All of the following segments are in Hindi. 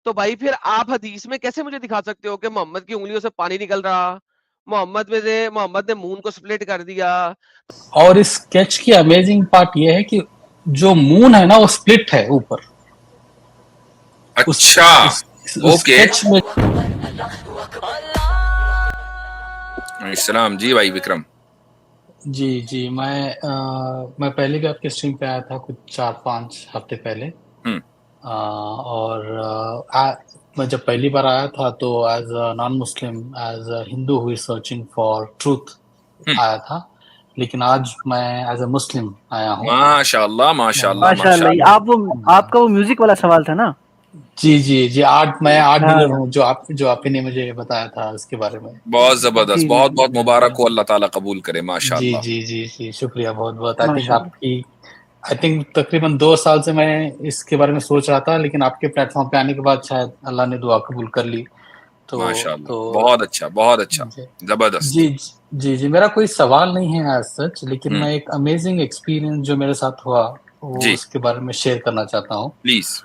तो भाई फिर आप हदीस में कैसे मुझे दिखा सकते हो कि मोहम्मद की उंगलियों से पानी निकल रहा, मोहम्मद ने मून को स्प्लिट कर दिया। और इस स्केच की अमेजिंग पार्ट ये है कि जो मून है ना वो स्प्लिट है ऊपर। उस अच्छा। उस ओके। स्केच में इस्लाम जी भाई विक्रम। जी जी मैं पहले भी आपके स्ट्रीम पे आया था कुछ 4-5 हफ्ते पहले। हम्म। और मैं जब पहली बार आया था तो as a non Muslim, as a Hindu who is searching for truth hmm. आया था। लेकिन आज मैं एज अ मुस्लिम आया हूँ। माशाल्लाह माशाल्लाह माशाल्लाह। माशाल्लाह। आप वो आपका वो म्यूजिक वाला सवाल था ना? जी जी जी, मैं आर्ट डीलर हाँ हूँ, जो आप ही ने मुझे बताया था उसके बारे में। बहुत जबरदस्त, जी जी बहुत जी। बहुत मुबारक हो, अल्लाह ताला कबूल करे, जी माशाल्लाह। जी जी जी, शुक्रिया बहुत बहुत। माशाल्लाह। आई थिंक तकरीबन 2 साल से मैं इसके बारे में सोच रहा था, लेकिन आपके प्लेटफॉर्म पे आने के बाद शायद अल्लाह ने दुआ कबूल कर ली। तो माशाल्लाह, तो बहुत अच्छा बहुत अच्छा। जी जबरदस्त। जी जी जी, मेरा कोई सवाल नहीं है एज सच, लेकिन हम्म। मैं एक अमेजिंग एक्सपीरियंस जो मेरे साथ हुआ वो जी उसके बारे में शेयर करना चाहता हूँ। प्लीज।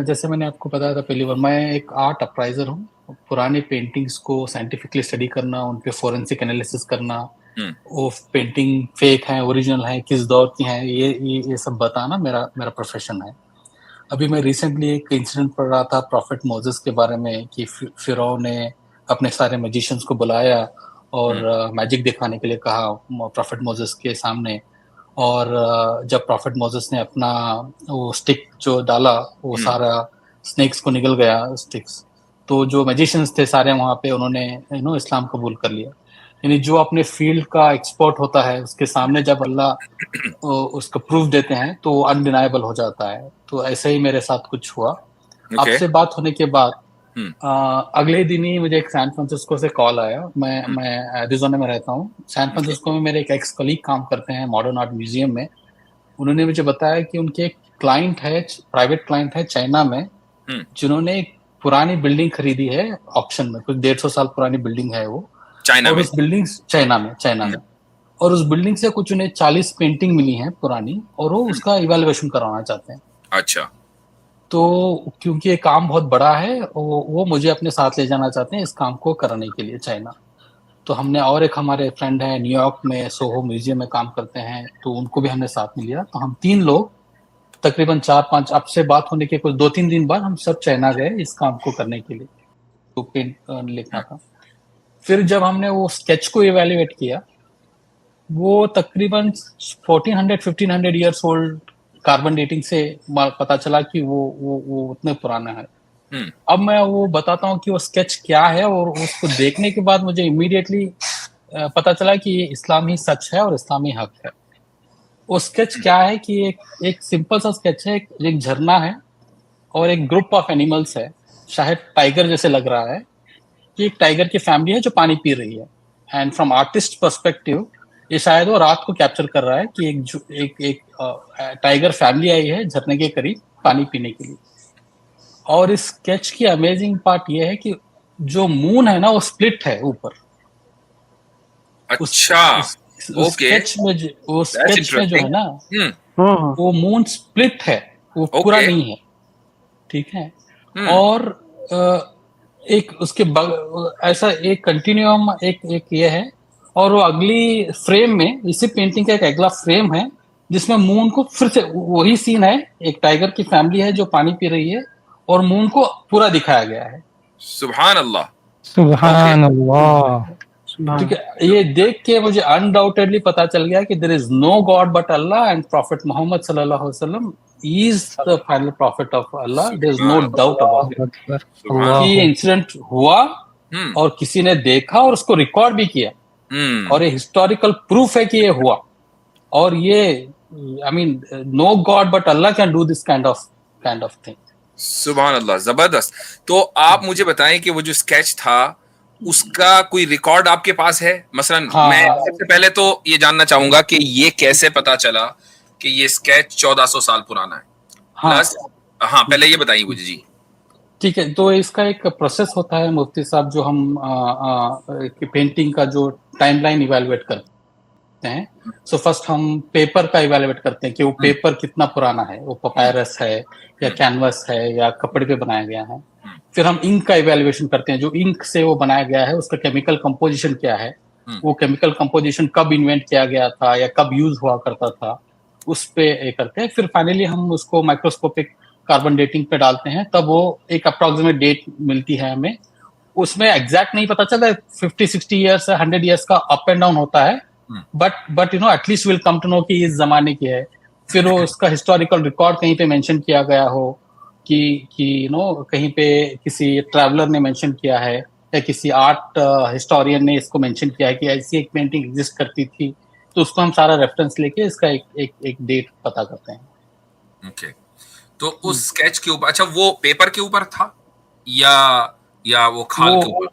जैसे मैंने आपको बताया था पहली बार, मैं एक आर्ट अप्राइजर हूँ। पुरानी पेंटिंग्स को साइंटिफिकली स्टडी करना, उन पे फोरेंसिक एनालिसिस करना, हम्म। वो पेंटिंग फेक है ओरिजिनल है किस दौर की है, ये सब बताना मेरा मेरा प्रोफेशन है। अभी मैं रिसेंटली एक इंसिडेंट पढ़ रहा था प्रॉफिट मोजेस के बारे में कि फिरौन ने अपने सारे मैजिशियंस को बुलाया और हम्म। मैजिक दिखाने के लिए कहा प्रॉफिट मोजेस के सामने। और जब प्रॉफिट मोजेस ने अपना वो स्टिक जो डाला, वो हम्म। सारा स्नेक्स को निगल गया स्टिक्स। तो जो मैजिशियंस थे सारे वहां पे, उन्होंने इस्लाम कबूल कर लिया। यानी जो अपने फील्ड का एक्सपर्ट होता है उसके सामने जब अल्लाह उसको प्रूफ देते हैं तो अनडिनाइबल हो जाता है। तो ऐसे ही मेरे साथ कुछ हुआ। ओके। आपसे बात होने के बाद हम्म। अगले दिन ही मुझे एक सैन फ्रांसिस्को से कॉल आया। हम्म। मैं एरिजोना में रहता हूँ। San okay. फ्रांसिस्को में मेरे एक एक्स कलीग काम करते हैं मॉडर्न आर्ट म्यूजियम में। उन्होंने मुझे बताया कि उनके एक क्लाइंट है, प्राइवेट क्लाइंट है चाइना में, हम्म। जिन्होंने एक पुरानी बिल्डिंग खरीदी है ऑक्शन में। कुछ 150 साल पुरानी बिल्डिंग है वो। चाइना और में। उस बिल्डिंग चाइना हम्म। में और उस बिल्डिंग से कुछ उन्हें 40 पेंटिंग मिली हैं पुरानी, और वो हम्म। उसका इवेल्युएशन करवाना चाहते हैं। अच्छा। तो क्योंकि ये काम बहुत बड़ा है, वो मुझे अपने साथ ले जाना चाहते हैं इस काम को करने के लिए चाइना। तो हमने, और एक हमारे फ्रेंड है न्यूयॉर्क में सोहो म्यूजियम में काम करते हैं, तो उनको भी हमने साथ में लिया। तो हम 3 लोग तकरीबन 4-5, आपसे बात होने के कुछ 2-3 दिन बाद हम सब चाइना गए इस काम को करने के लिए, तो पेंट लिखना हम्म। था। फिर जब हमने वो स्केच को इवेल्युएट किया, वो तकरीबन 1400-1500 ईयर्स ओल्ड कार्बन डेटिंग से पता चला कि वो उतने पुराना है। हम्म। अब मैं वो बताता हूँ कि वो स्केच क्या है, और उसको देखने के बाद मुझे इमीडिएटली पता चला कि ये इस्लामी सच है और इस्लामी हक है। वो स्केच क्या है कि एक सिंपल सा स्केच है। एक झरना है और एक ग्रुप ऑफ एनिमल्स है, शायद टाइगर जैसे लग रहा है कि एक टाइगर की फैमिली है जो पानी पी रही है। एंड फ्रॉम आर्टिस्ट पर्सपेक्टिव ये शायद वो रात को कैप्चर कर रहा है कि एक टाइगर फैमिली आई है झरने के करीब पानी पीने के लिए। और इस स्केच की अमेजिंग पार्ट ये है कि जो मून है ना वो स्प्लिट है ऊपर। उस अच्छा। उस उस ओके। दैट्स स्केच में जो है इंटरेस्टिंग। ना हम्म। हम्म। वो मून स्प्लिट है, वो पूरा ओके। नहीं है। ठीक है। हम्म। और एक उसके ऐसा एक कंटिन्यूम एक ये है। और वो अगली फ्रेम में, इसी पेंटिंग का एक अगला फ्रेम है जिसमें मून को फिर से वही सीन है। एक टाइगर की फैमिली है जो पानी पी रही है और मून को पूरा दिखाया गया है। सुभान अल्लाह। ओके। सुभान अल्लाह। ठीक सुभान। है। ये देख के मुझे अनडाउटेडली पता चल गया कि there is no god but Allah and prophet Muhammad सल्लल्लाहु अलैहि वसल्लम is the final prophet of Allah. There is no सुभान अल्लाह। डाउट अबाउट अल्लाहु अकबर। इट सुभान कि ये अल्लाह। अल्लाहु इंसिडेंट हुआ हम्म। और किसी ने देखा और उसको रिकॉर्ड भी किया। हम्म। और ये हिस्टोरिकल प्रूफ है कि ये हुआ। और ये I mean no god but Allah can do this kind of thing. सुभान अल्लाह, जबरदस्त। तो आप मुझे बताएं कि वो जो स्केच था उसका कोई रिकॉर्ड आपके पास है? मसलन मैं हाँ सबसे पहले तो ये जानना चाहूंगा कि ये कैसे पता चला कि ये स्केच 1400 साल पुराना है, हाँ। प्लस हाँ पहले ये बताइए मुझे जी। ठीक है। तो इसका एक प्रोसेस होता है मुफ्ती साहब, जो हम पेंटिंग का जो टाइमलाइन इवेलुएट करते हैं। करते हैं। सो फर्स्ट हम पेपर का इवेलुएट करते हैं कि वो पेपर कितना पुराना है, वो पपायरस है या कैनवस है या कपड़े पे बनाया गया है। फिर हम इंक का इवेल्युएशन करते हैं, जो इंक से वो बनाया गया है उसका केमिकल कंपोजिशन क्या है, वो केमिकल कंपोजिशन कब इन्वेंट किया गया था या कब यूज हुआ करता था, उस पे ये करते हैं। फिर फाइनली हम उसको माइक्रोस्कोपिक कार्बन डेटिंग पे डालते हैं, तब वो एक अप्रोक्सीमेट डेट मिलती है हमें। उसमें एग्जैक्ट नहीं पता चलता 50-60 ईयर्स 100 ईयर्स का अप एंड डाउन होता है, but at least will come to know कि इस जमाने की है। फिर वो उसका हिस्टोरिकल रिकॉर्ड कहीं पे मेंशन किया गया हो कि कहीं पे किसी ट्रैवलर ने मेंशन किया है या किसी आर्ट हिस्टोरियन ने इसको मेंशन किया है कि ऐसी एक पेंटिंग एग्जिस्ट करती थी, तो उसको हम सारा रेफरेंस लेके इसका एक डेट पता करते हैं। ओके, तो उस स्केच के ऊपर, अच्छा वो पेपर के ऊपर था या वो खाल के ऊपर?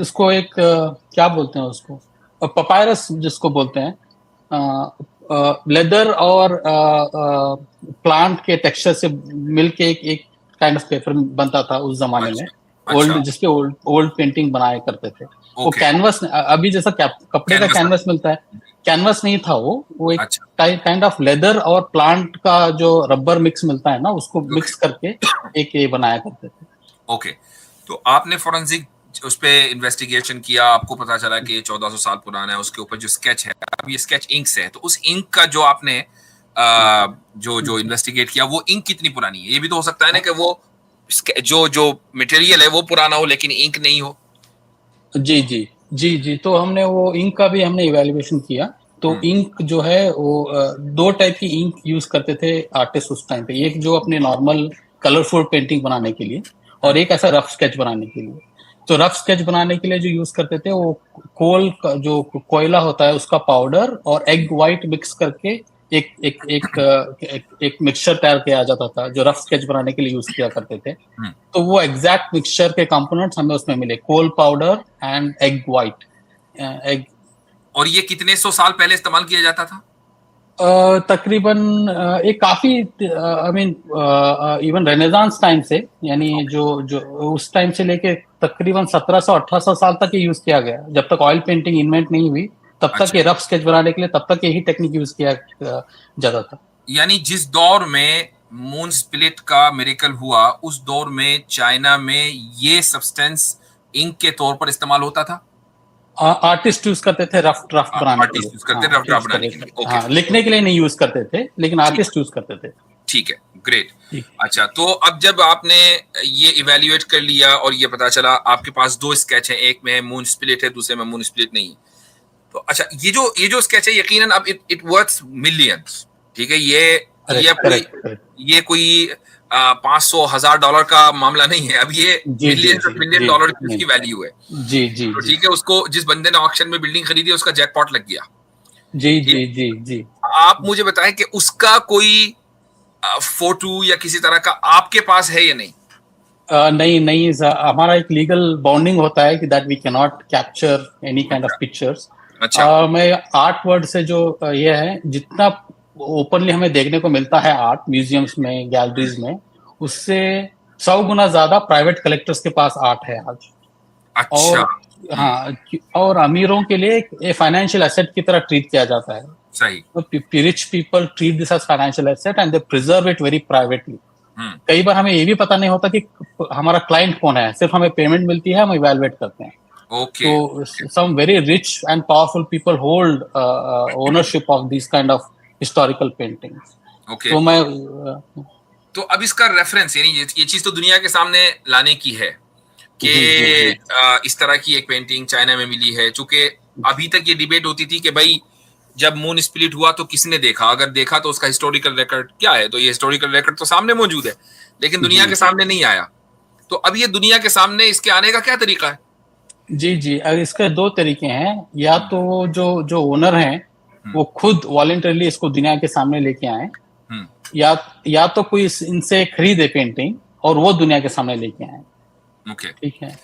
इसको एक क्या बोलते हैं उसको, पपायरस जिसको बोलते हैं, लेदर और प्लांट के टेक्सचर से मिलके एक काइंड ऑफ पेपर बनता था उस जमाने में। ओल्ड जिसपे ओल्ड पेंटिंग बनाया करते थे। वो कैनवस, अभी जैसा कपड़े का कैनवस मिलता है, कैनवस नहीं था वो एक काइंड ऑफ लेदर और प्लांट का जो रबर मिक्स मिलता है ना, उसको मिक्स करके एक ये बनाया करते थे। ओके, तो आपने फोरेंसिक उस पे इन्वेस्टिगेशन किया, आपको पता चला कि 1400 साल पुराना है, उसके ऊपर जो स्केच है, अब ये स्केच इंक से है, तो उस इंक का जो आपने जो इन्वेस्टिगेट किया, वो इंक कितनी पुरानी है? ये भी तो हो सकता है ना कि वो जो मटेरियल है वो पुराना हो लेकिन इंक नहीं हो। जी, तो हमने वो इंक का भी हमने इवैल्यूएशन किया। तो इंक जो है वो 2 टाइप की इंक यूज करते थे आर्टिस्ट उस टाइम पे, एक जो अपने नॉर्मल कलरफुल पेंटिंग बनाने के लिए और एक ऐसा रफ स्केच बनाने के लिए। तो रफ स्केच बनाने के लिए जो यूज करते थे वो कोल का जो कोयला होता है उसका पाउडर और एग व्हाइट मिक्स करके एक मिक्सचर तैयार किया जाता था जो रफ स्केच बनाने के लिए यूज किया करते थे। तो वो एग्जैक्ट मिक्सचर के कंपोनेंट्स हमें उसमें मिले, coal powder and egg white egg. और ये कितने 100 साल पहले इस्तेमाल किया जाता था? तकरीबन एक काफी इवन रेनेसांस टाइम से, यानी जो उस टाइम से लेके तकरीबन 1700-1800 साल तक ये यूज किया गया। जब तक ऑयल पेंटिंग इन्वेंट नहीं हुई तब तक ये रफ स्केच बनाने के लिए तब तक यही टेक्निक यूज किया जाता था। यानी जिस दौर में मून स्पिलिट का मिरेकल हुआ, उस दौर में चाइना में ये सब्सटेंस इंक के तौर पर इस्तेमाल होता था। आर्टिस्ट यूज करते थे रफ ड्राफ्ट बनाने के लिए, हाँ, लिखने के लिए नहीं यूज करते थे, लेकिन आर्टिस्ट यूज करते थे। ठीक है, ग्रेट। अच्छा, तो अब जब आपने ये इवेल्युएट कर लिया और ये पता चला आपके पास 2 स्केच हैं, एक में मून स्पिलिट है, दूसरे में मून स्पिलिट नहीं, तो अच्छा ये जो स्केच है यकीनन अब इट वर्थ्स मिलियंस, ठीक है? ये कोई 500,000 डॉलर का मामला नहीं है, अब ये मिलियन डॉलर की उसकी वैल्यू है। जी, तो ठीक है, उसको जिस बंदे ने ऑक्शन में बिल्डिंग खरीदी उसका जैकपॉट लग गया। जी। आप मुझे बताएं कि उसका कोई फोटो या किसी तरह का आपके पास है या नहीं? नहीं, हमारा एक लीगल बॉन्डिंग होता है कि that we can not capture any kind of pictures. मैं आर्ट वर्ड से जो ये है, जितना ओपनली हमें देखने को मिलता है आर्ट म्यूजियम्स में, गैलरीज में, उससे 100 गुना ज्यादा प्राइवेट कलेक्टर्स के पास आर्ट है आज। अच्छा। और अमीरों के लिए एक फाइनेंशियल एसेट की तरह ट्रीट किया जाता है। सही। Rich people treat this as financial asset and they preserve it very privately. कई बार हमें ये भी पता नहीं होता कि हमारा क्लाइंट कौन है, सिर्फ हमें पेमेंट मिलती है, हम इवैल्यूएट करते हैं। So some very rich and powerful people hold ownership of these kind of historical paintings. Okay. तो अब इसका रेफरेंस, यानी ये चीज तो दुनिया के सामने लाने की है कि इस तरह की एक पेंटिंग चाइना में मिली है। चूंकि अभी तक ये डिबेट होती थी कि भाई जब मून स्प्लिट हुआ तो किसने देखा, अगर देखा तो उसका हिस्टोरिकल रिकॉर्ड क्या है, तो ये हिस्टोरिकल रिकॉर्ड तो सामने मौजूद है लेकिन दुनिया के सामने नहीं आया। तो अब ये दुनिया के सामने इसके आने का क्या तरीका है? जी, अगर इसके 2 तरीके हैं, या तो जो ओनर हैं वो खुद वॉलंटरली इसको दुनिया के सामने लेके आए, या तो कोई इनसे खरीदे पेंटिंग और वो दुनिया के सामने लेके आए। ओके, ठीक है।